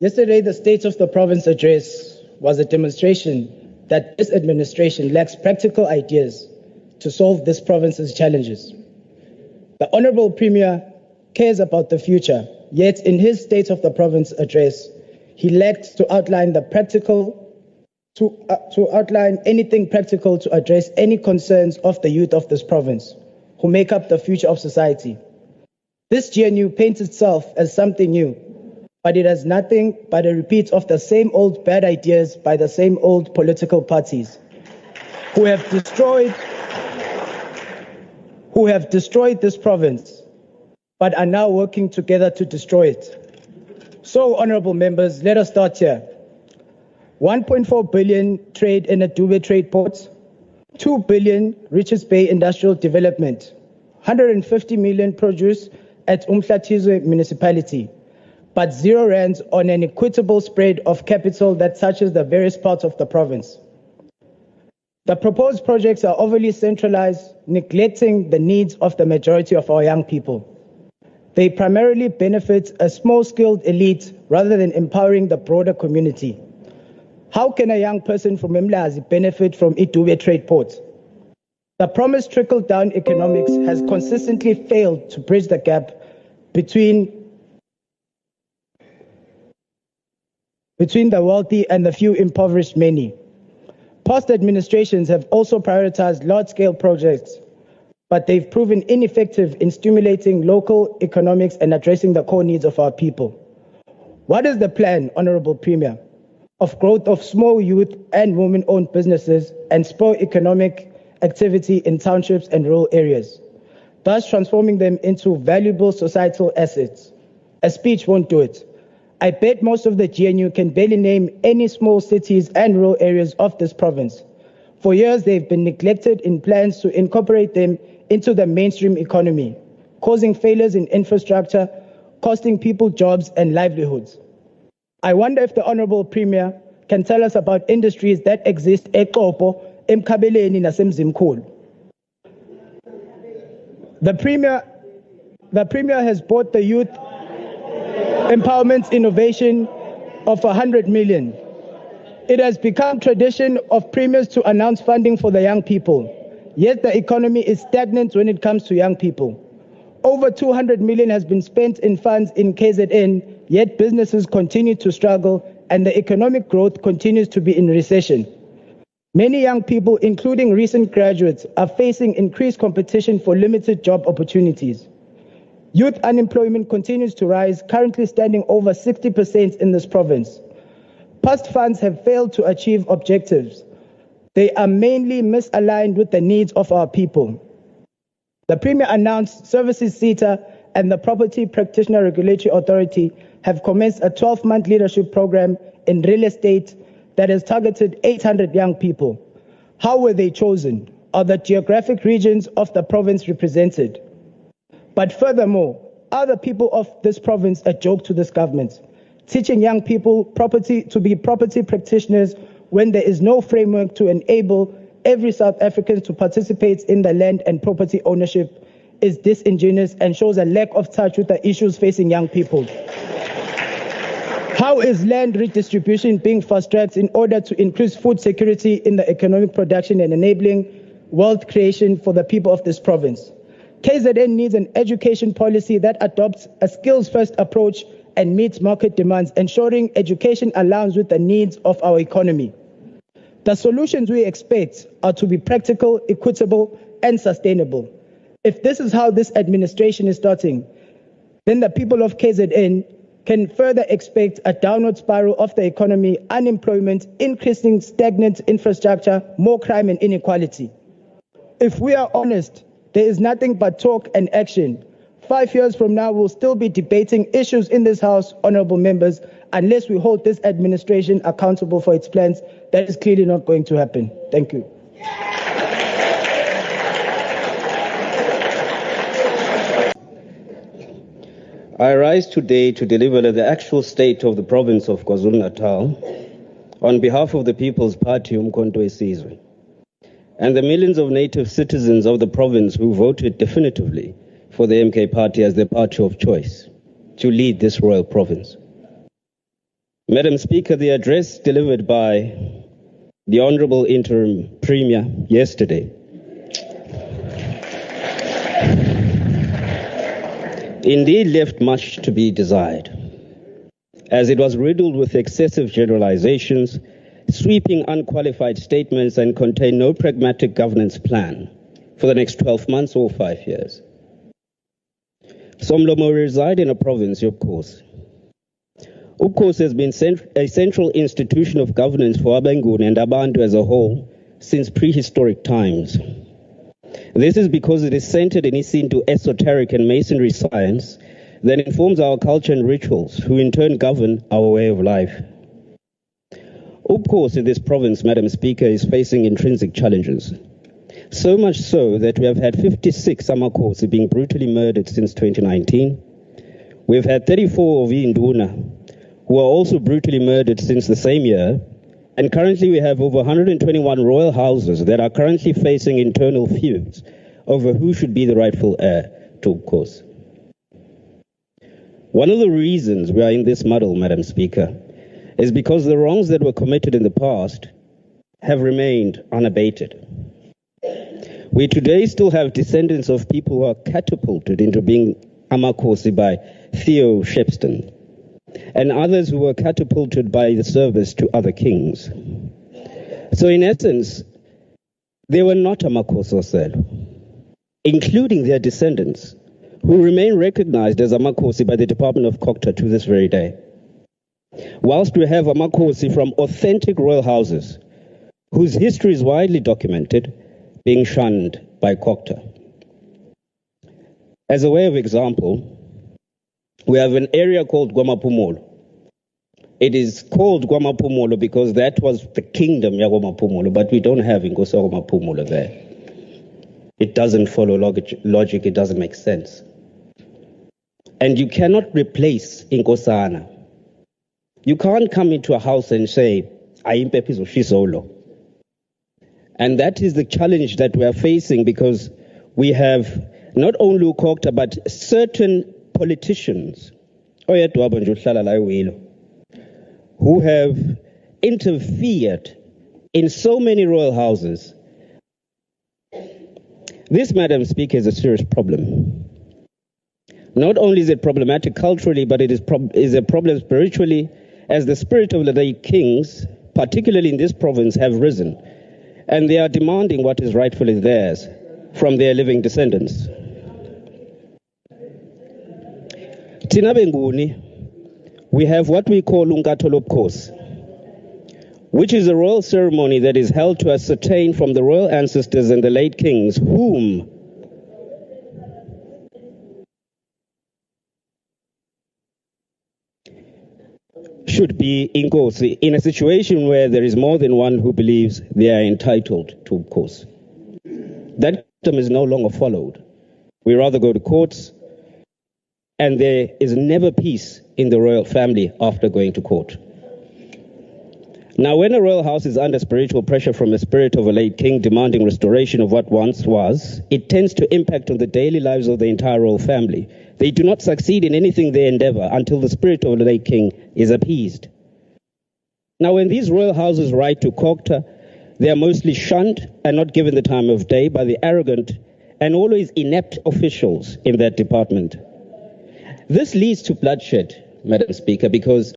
Yesterday, the State of the Province address was a demonstration that this administration lacks practical ideas to solve this province's challenges. The Honorable Premier cares about the future, yet in his State of the Province address, he lacked to outline anything practical to address any concerns of the youth of this province, who make up the future of society. This GNU paints itself as something new, but it has nothing but a repeat of the same old bad ideas by the same old political parties who have destroyed this province, but are now working together to destroy it. So, honorable members, let us start here. 1.4 billion trade in a Dube trade port, 2 billion Richards Bay industrial development, 150 million produce at Umhlatizwe municipality, but 0 rands on an equitable spread of capital that touches the various parts of the province. The proposed projects are overly centralized, neglecting the needs of the majority of our young people. They primarily benefit a small skilled elite rather than empowering the broader community. How can a young person from Mlazi benefit from Idube trade port? The promised trickle-down economics has consistently failed to bridge the gap between the wealthy and the few impoverished many. Past administrations have also prioritized large-scale projects, but they've proven ineffective in stimulating local economics and addressing the core needs of our people. What is the plan, Honorable Premier, of growth of small youth and women-owned businesses and spur economic activity in townships and rural areas, thus transforming them into valuable societal assets? A speech won't do it. I bet most of the GNU can barely name any small cities and rural areas of this province. For years, they've been neglected in plans to incorporate them into the mainstream economy, causing failures in infrastructure, costing people jobs and livelihoods. I wonder if the Honorable Premier can tell us about industries that exist at eXhopo, eMkhabeleni naseMzimkhulu. The Premier has bought the youth empowerment innovation of 100 million. It has become tradition of premiers to announce funding for the young people, yet the economy is stagnant when it comes to young people. Over 200 million has been spent in funds in KZN, yet businesses continue to struggle and the economic growth continues to be in recession. Many young people, including recent graduates, are facing increased competition for limited job opportunities. Youth unemployment continues to rise, currently standing over 60% in this province. Past funds have failed to achieve objectives. They are mainly misaligned with the needs of our people. The Premier announced Services SETA and the Property Practitioner Regulatory Authority have commenced a 12-month leadership program in real estate that has targeted 800 young people. How were they chosen? Are the geographic regions of the province represented? But furthermore, are the people of this province a joke to this government, teaching young people to be property practitioners when there is no framework to enable every South African to participate in the land and property ownership is disingenuous and shows a lack of touch with the issues facing young people. How is land redistribution being fast-tracked in order to increase food security in the economic production and enabling wealth creation for the people of this province? KZN needs an education policy that adopts a skills-first approach and meets market demands, ensuring education aligns with the needs of our economy. The solutions we expect are to be practical, equitable, and sustainable. If this is how this administration is starting, then the people of KZN can further expect a downward spiral of the economy, unemployment, increasing stagnant infrastructure, more crime and inequality. If we are honest, there is nothing but talk and action. 5 years from now, we'll still be debating issues in this House, honorable members, unless we hold this administration accountable for its plans. That is clearly not going to happen. Thank you. I rise today to deliver the actual state of the province of KwaZulu-Natal on behalf of the People's Party, Umkhonto weSizwe, and the millions of native citizens of the province who voted definitively for the MK Party as their party of choice to lead this royal province. Madam Speaker, the address delivered by the Honourable Interim Premier yesterday indeed left much to be desired, as it was riddled with excessive generalizations, sweeping unqualified statements, and contained no pragmatic governance plan for the next 12 months or 5 years. Somlomo reside in a province, of course. Ukhosi has been a central institution of governance for Abenguni and Abantu as a whole since prehistoric times. This is because it is centered in Isintu esoteric and masonry science that informs our culture and rituals, who in turn govern our way of life. Ukhosi in this province, Madam Speaker, is facing intrinsic challenges. So much so that we have had 56 Amakhosi being brutally murdered since 2019. We've had 34 of Induna who are also brutally murdered since the same year. And currently we have over 121 royal houses that are currently facing internal feuds over who should be the rightful heir to Ukhosi. One of the reasons we are in this muddle, Madam Speaker, is because the wrongs that were committed in the past have remained unabated. We today still have descendants of people who are catapulted into being Amakhosi by Theo Shepstone, and others who were catapulted by the service to other kings. So in essence, they were not Amakhosi Oselo, including their descendants, who remain recognized as Amakhosi by the Department of Cocta to this very day. Whilst we have Amakhosi from authentic royal houses, whose history is widely documented, being shunned by Cocta. As a way of example, we have an area called Gwamapumolo. It is called Gwamapumolo because that was the kingdom ya Gwamapumolo, but we don't have Inkosi Gwamapumolo there. It doesn't follow logic, it doesn't make sense. And you cannot replace Inkosana. You can't come into a house and say, Ayimpe Pizo Shisolo. And that is the challenge that we are facing, because we have not only Ukokta, but certain politicians who have interfered in so many royal houses. This, Madam Speaker, is a serious problem. Not only is it problematic culturally, but it is a problem spiritually, as the spirit of the late kings, particularly in this province, have risen, and they are demanding what is rightfully theirs from their living descendants. Tinabenguni, we have what we call Unkatolopkos, which is a royal ceremony that is held to ascertain from the royal ancestors and the late kings whom should be Inkosi in a situation where there is more than one who believes they are entitled to Ukhosi. That custom is no longer followed. We rather go to courts, and there is never peace in the royal family after going to court. Now, when a royal house is under spiritual pressure from a spirit of a late king demanding restoration of what once was, it tends to impact on the daily lives of the entire royal family. They do not succeed in anything they endeavor until the spirit of the late king is appeased. Now, when these royal houses ride to Cocta, they are mostly shunned and not given the time of day by the arrogant and always inept officials in that department. This leads to bloodshed, Madam Speaker, because